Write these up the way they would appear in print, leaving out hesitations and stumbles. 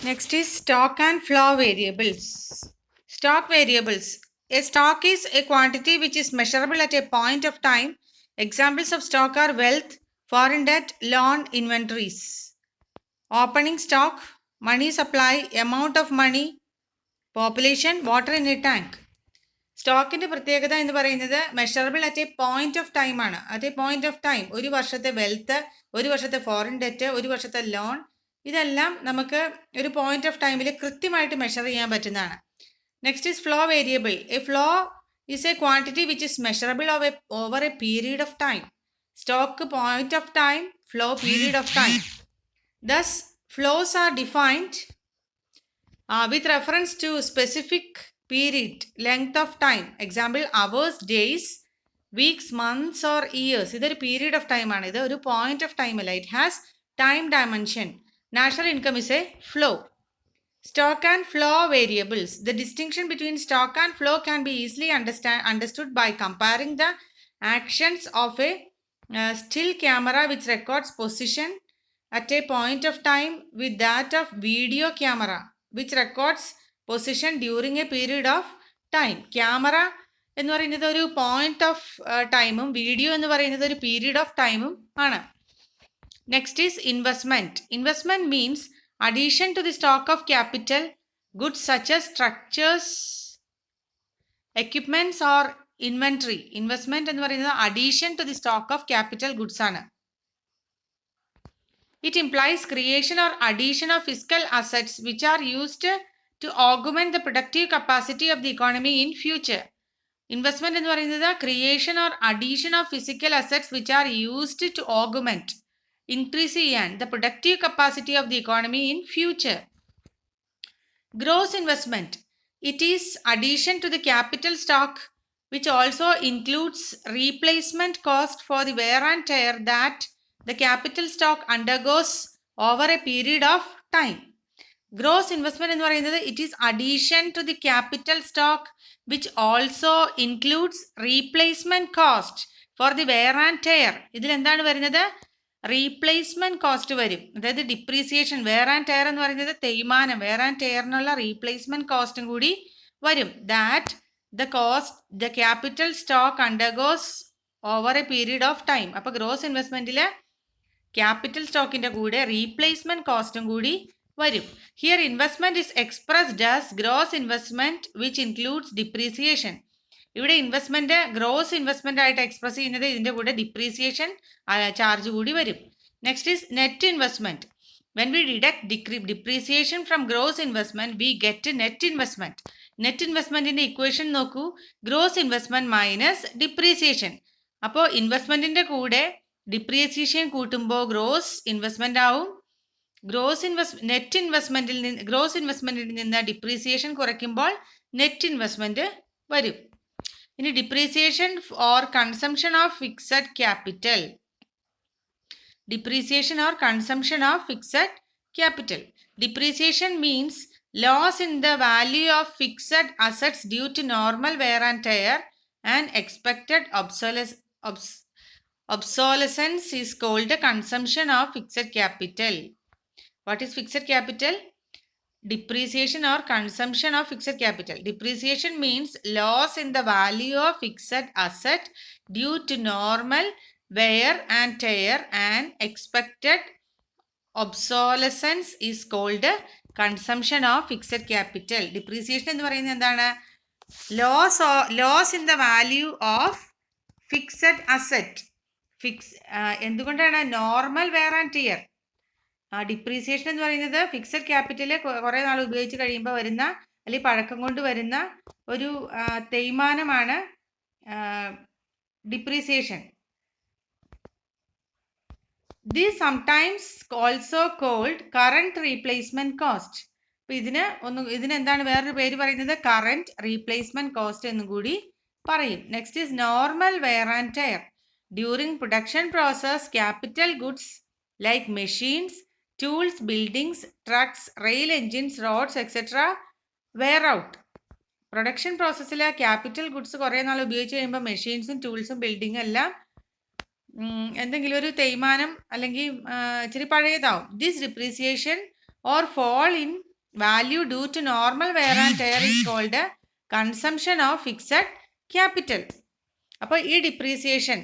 Next is stock and flow variables. Stock variables. A stock is a quantity which is measurable at a point of time. Examples of stock are wealth, foreign debt, loan, inventories. Opening stock, money supply, amount of money, population, water in a tank. സ്റ്റോക്കിന്റെ പ്രത്യേകത എന്ന് പറയുന്നത് measurable at a point of time ആണ്. At a point of time, ഒരു വർഷത്തെ wealth, ഒരു വർഷത്തെ foreign debt, ഒരു വർഷത്തെ ലോൺ, ഇതെല്ലാം നമുക്ക് ഒരു പോയിന്റ് ഓഫ് ടൈമിൽ കൃത്യമായിട്ട് മെഷർ ചെയ്യാൻ പറ്റുന്നതാണ്. Next is flow variable. A flow is a quantity which is measurable over a period of time. Stock point of time, flow period of time. Thus flows are defined with reference to specific period, length of time. Example, hours, days, weeks, months or years. ഇതൊരു period of time ആണ്. ഇത് ഒരു point of time അല്ല. It has time dimension. National income is A flow. Stock and flow variables. The distinction between stock and flow can be easily understood by comparing the actions of a still camera which records position at a point of time with that of video camera which records position during a period of time. Camera എന്ന് പറയുന്നത് ഒരു point of ടൈമും video എന്ന് പറയുന്നത് ഒരു period of ടൈമും ആണ്. Next is investment. Investment means addition to the stock of capital goods such as structures, equipments or inventory. Investment എന്ന് പറയുന്നത് addition to the stock of capital goods ആണ്. It implies creation or addition of fiscal assets which are used to augment the productive capacity of the economy in future. Investment എന്ന് പറയുന്നത് creation or addition of physical assets which are used to augment, increase the productive capacity of the economy in future. Gross investment. It is addition to the capital stock which also includes replacement cost for the wear and tear that the capital stock undergoes over a period of time. Gross investment എന്ന് പറയുന്നത് it is addition to the capital stock which also includes replacement cost for the wear and tear. ഇതിൽ എന്താണ് വരുന്നത്? Replacement cost വരും. അതായത് depreciation, wear and tyre എന്ന് പറയുന്നത് തേയ്മാനം, വെയർ ആൻഡ് ടയറിനുള്ള റീപ്ലേസ്മെന്റ് കോസ്റ്റും കൂടി വരും. That the capital stock undergoes over a period of time. അപ്പോൾ ഗ്രോസ് ഇൻവെസ്റ്റ്മെന്റിൽ ക്യാപിറ്റൽ സ്റ്റോക്കിന്റെ കൂടെ റീപ്ലേസ്മെന്റ് കോസ്റ്റും കൂടി വരും. Here investment is expressed as gross investment which includes depreciation. ഇവിടെ ഇൻവെസ്റ്റ്മെന്റ് ഗ്രോസ് ഇൻവെസ്റ്റ്മെന്റ് ആയിട്ട് എക്സ്പ്രസ് ചെയ്യുന്നത് ഇതിന്റെ കൂടെ ഡിപ്രീസിയേഷൻ ചാർജ് കൂടി വരും. Next is net investment. When we deduct depreciation from gross investment we get net investment. Net ഇൻവെസ്റ്റ്മെന്റിന്റെ equation നോക്കൂ, gross investment minus depreciation. അപ്പോൾ ഇൻവെസ്റ്റ്മെന്റിന്റെ കൂടെ ഡിപ്രീസിയേഷൻ കൂട്ടുമ്പോൾ ഗ്രോസ് ഇൻവെസ്റ്റ്മെന്റ് ആവും. ഗ്രോസ് ഇൻവെസ്റ്റ്മെന്റിൽ നിന്ന് ഡിപ്രീസിയേഷൻ കുറയ്ക്കുമ്പോൾ നെറ്റ് ഇൻവെസ്റ്റ്മെന്റ് വരും. ഇനി depreciation or consumption of fixed capital. Depreciation or consumption of fixed capital. Depreciation means loss in the value of fixed assets due to normal wear and tear and expected obsolescence is called consumption of fixed capital. What is fixed capital? Depreciation or consumption of fixed capital. Depreciation means loss in the value of fixed asset due to normal wear and tear and expected obsolescence is called consumption of fixed capital. Depreciation എന്ന് പറയുന്നത് എന്താണ്? Loss in the value of fixed asset. എന്തുകൊണ്ടാണ്? Normal wear and tear. Depreciation എന്ന് പറയുന്നത് fixed capital കുറെ നാൾ ഉപയോഗിച്ച് കഴിയുമ്പോൾ വരുന്ന അല്ലെങ്കിൽ പഴക്കം കൊണ്ട് വരുന്ന ഒരു തേയ്മാനമാണ് depreciation. This sometimes also called current replacement cost. അപ്പോൾ ഇതിനെന്താണ് വേറൊരു പേര് പറയുന്നത്? കറന്റ് റീപ്ലേസ്മെന്റ് കോസ്റ്റ് എന്നും കൂടി പറയും. Next is normal wear and tear. During production process capital goods like machines, tools, buildings, trucks, rail engines, roads, etc. wear out. Production പ്രോസസ്സിലെ capital goods കുറേ നാൾ ഉപയോഗിച്ച് കഴിയുമ്പോൾ മെഷീൻസും ടൂൾസും ബിൽഡിങ്ങും എല്ലാം എന്തെങ്കിലും ഒരു തേയ്മാനം അല്ലെങ്കിൽ ഇച്ചിരി പഴയതാവും. This depreciation or fall in value due to normal wear and tear is called consumption of fixed capital. അപ്പോൾ ഈ ഡിപ്രീസിയേഷൻ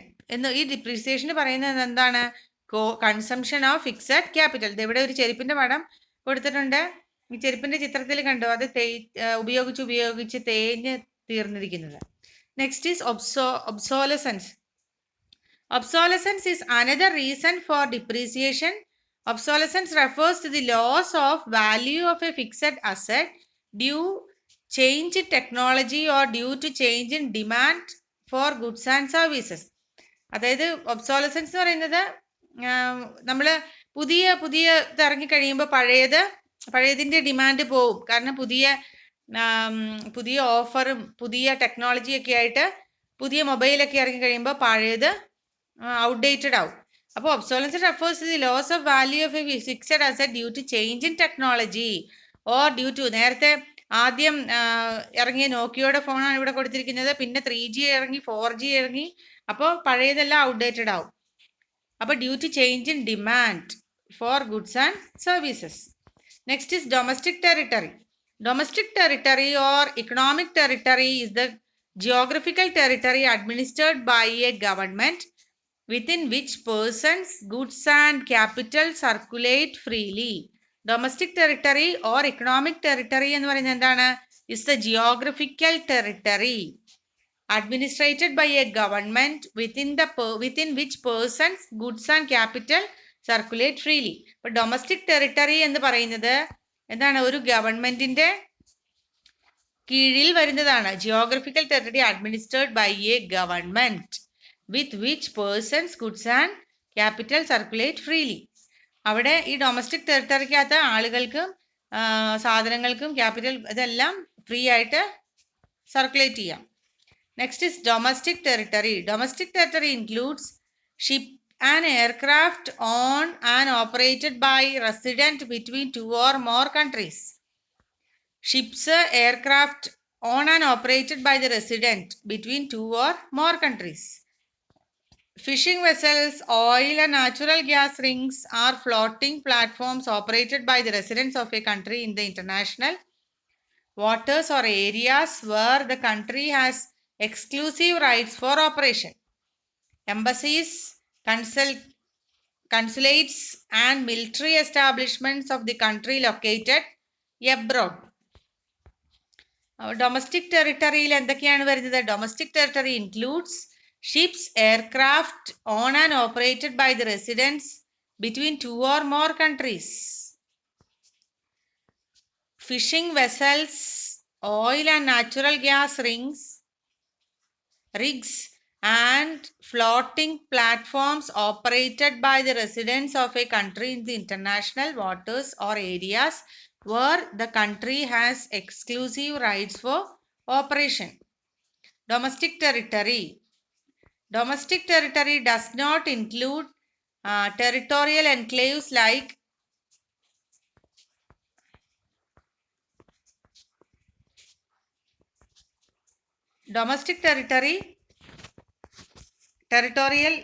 പറയുന്നത് എന്താണ്? Consumption of fixed capital. ഇവിടെ ഒരു ചെരുപ്പിന്റെ പടം കൊടുത്തിട്ടുണ്ട്. ഈ ചെരുപ്പിന്റെ ചിത്രത്തിൽ കണ്ടോ, അത് ഉപയോഗിച്ച് തേഞ്ഞ് തീർന്നിരിക്കുന്നത്. Next is obsolescence. Obsolescence is another reason for depreciation. Obsolescence refers to the loss of value of a fixed asset due change in technology or due to change in demand for goods and services. അതായത് ഒബ്സോലസൻസ് എന്ന് പറയുന്നത് നമ്മൾ പുതിയ ഇറങ്ങി കഴിയുമ്പോൾ പഴയതിൻ്റെ demand പോവും. കാരണം പുതിയ ഓഫറും പുതിയ ടെക്നോളജിയൊക്കെ ആയിട്ട് പുതിയ മൊബൈലൊക്കെ ഇറങ്ങി കഴിയുമ്പോൾ പഴയത് ഔട്ട്ഡേറ്റഡ് ആവും. അപ്പോൾ obsolescence refers to the loss of value of a fixed asset due to change in technology or due to, നേരത്തെ ആദ്യം ഇറങ്ങിയ നോക്കിയോയുടെ ഫോണാണ് ഇവിടെ കൊടുത്തിരിക്കുന്നത്. പിന്നെ 3G ഇറങ്ങി, 4G ഇറങ്ങി. അപ്പോൾ പഴയതെല്ലാം ഔട്ട്ഡേറ്റഡ് ആവും. അപ്പോൾ due to change in demand for goods and services. Next is domestic territory. Domestic territory or economic territory is the geographical territory administered by a government within which persons, goods and capital circulate freely. Domestic territory or economic territory എന്ന് പറയുന്നത് എന്താണ്? is the geographical territory administered by a government within which persons, goods and capital circulate freely. അപ്പോൾ domestic territory എന്ന് പറയുന്നത് എന്താണ്? ഒരു ഗവൺമെന്റിന്റെ കീഴിൽ വരുന്നതാണ്. Geographical territory administered by a government with which persons, goods and capital circulate freely. അവിടെ ഈ ഡൊമസ്റ്റിക് ടെറിട്ടറിക്കകത്ത് ആളുകൾക്കും സാധനങ്ങൾക്കും ക്യാപിറ്റൽ ഇതെല്ലാം ഫ്രീ ആയിട്ട് സർക്കുലേറ്റ് ചെയ്യാം. Next is domestic territory. Domestic territory includes ship and aircraft owned and operated by resident between 2 or more countries. Ships, aircraft owned and operated by the resident between 2 or more countries. Fishing vessels, oil and natural gas rings are floating platforms operated by the residents of a country in the international waters or areas where the country has exclusive rights for operation. Embassies, consulates and military establishments of the country located abroad. Domestic ടെറിട്ടറിയിൽ എന്തൊക്കെയാണ് വരുന്നത്? Domestic territory includes ships, aircraft own and operated by the residents between 2 or more countries. Fishing vessels, oil and natural gas rigs and floating platforms operated by the residents of a country in the international waters or areas where the country has exclusive rights for operation. Domestic territory. Domestic territory does not include territorial enclaves like territorial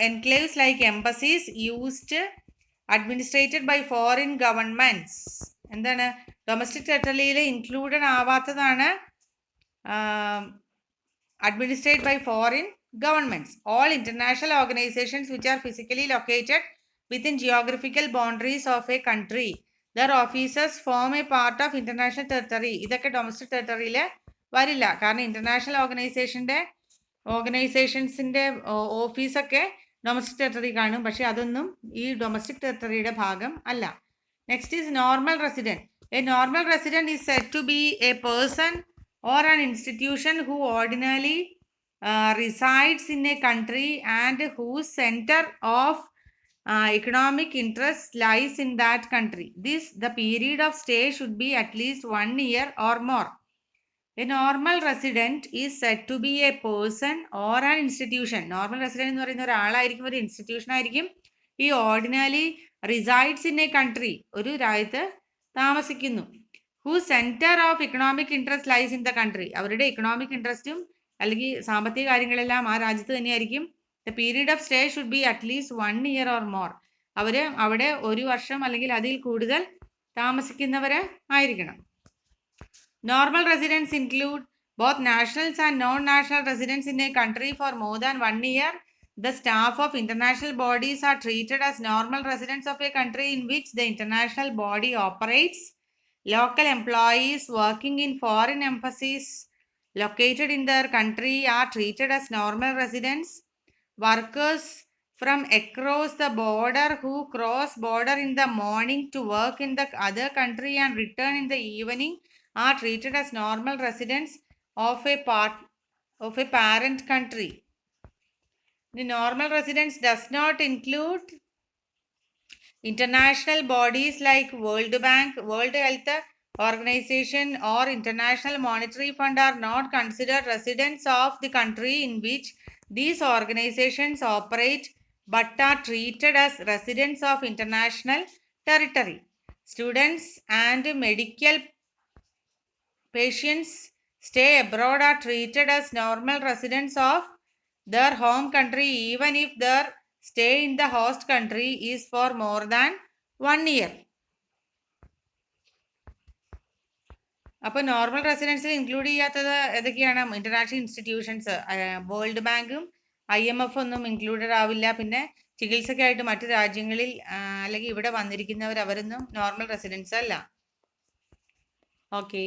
enclaves like embassies used administered by foreign governments. എന്താണ്? Domestic ടെറിട്ടറിയിൽ included ആവാത്തതാണ് administered by foreign governments. All international organizations which are physically located within geographical boundaries of a country, their officers form a part of international territory. ഇതൊക്കെ domestic ടെറിട്ടറിയിൽ വരില്ല. കാരണം international ഓർഗനൈസേഷൻസിന്റെ ഓഫീസൊക്കെ domestic territory കാണും. പക്ഷെ അതൊന്നും ഈ ഡൊമസ്റ്റിക് ടെറിട്ടറിയുടെ ഭാഗം അല്ല. Next is normal resident. A normal resident is said to be a person or an institution who ordinarily resides in a country and whose center of economic interest lies in that country. The period of stay should be at least 1 year or more. A normal resident is said to be a person or an institution. Normal resident എന്ന് പറയുന്ന ഒരാളായിരിക്കും, ഒരു institution ആയിരിക്കും. ഈ ordinarily resides in a country, ഒരു രാജ്യത്ത് താമസിക്കുന്നു. whose center of economic interest lies in the country. അവരുടെ economic ഇൻട്രസ്റ്റും അല്ലെങ്കിൽ സാമ്പത്തിക കാര്യങ്ങളെല്ലാം ആ രാജ്യത്ത് തന്നെയായിരിക്കും. The period of stay should be at least 1 year or more. അവർ അവിടെ 1 വർഷം അല്ലെങ്കിൽ അതിൽ കൂടുതൽ താമസിക്കുന്നവർ ആയിരിക്കണം. Normal residents include both nationals and non-national residents in a country for more than 1 year. The staff of international bodies are treated as normal residents of a country in which the international body operates. Local employees working in foreign embassies located in their country are treated as normal residents. Workers from across the border who cross border in the morning to work in the other country and return in the evening are treated as normal residents of a parent country. The normal residence does not include international bodies like World Bank, World Health Organization or International Monetary Fund are not considered residents of the country in which these organizations operate but are treated as residents of international territory. Students and medical patients stay abroad are treated as normal residents of their home country even if their stay in the host country is for more than 1 year. അപ്പോൾ normal റെസിഡൻസിൽ include ചെയ്യാത്തത് ഏതൊക്കെയാണ്? International institutions, world ബാങ്കും IMF ഒന്നും included ആവില്ല. പിന്നെ ചികിത്സയ്ക്കായിട്ട് മറ്റു രാജ്യങ്ങളിൽ അല്ലെങ്കിൽ ഇവിടെ വന്നിരിക്കുന്നവർ അവരൊന്നും നോർമൽ റെസിഡൻസ് അല്ല. ഓക്കെ.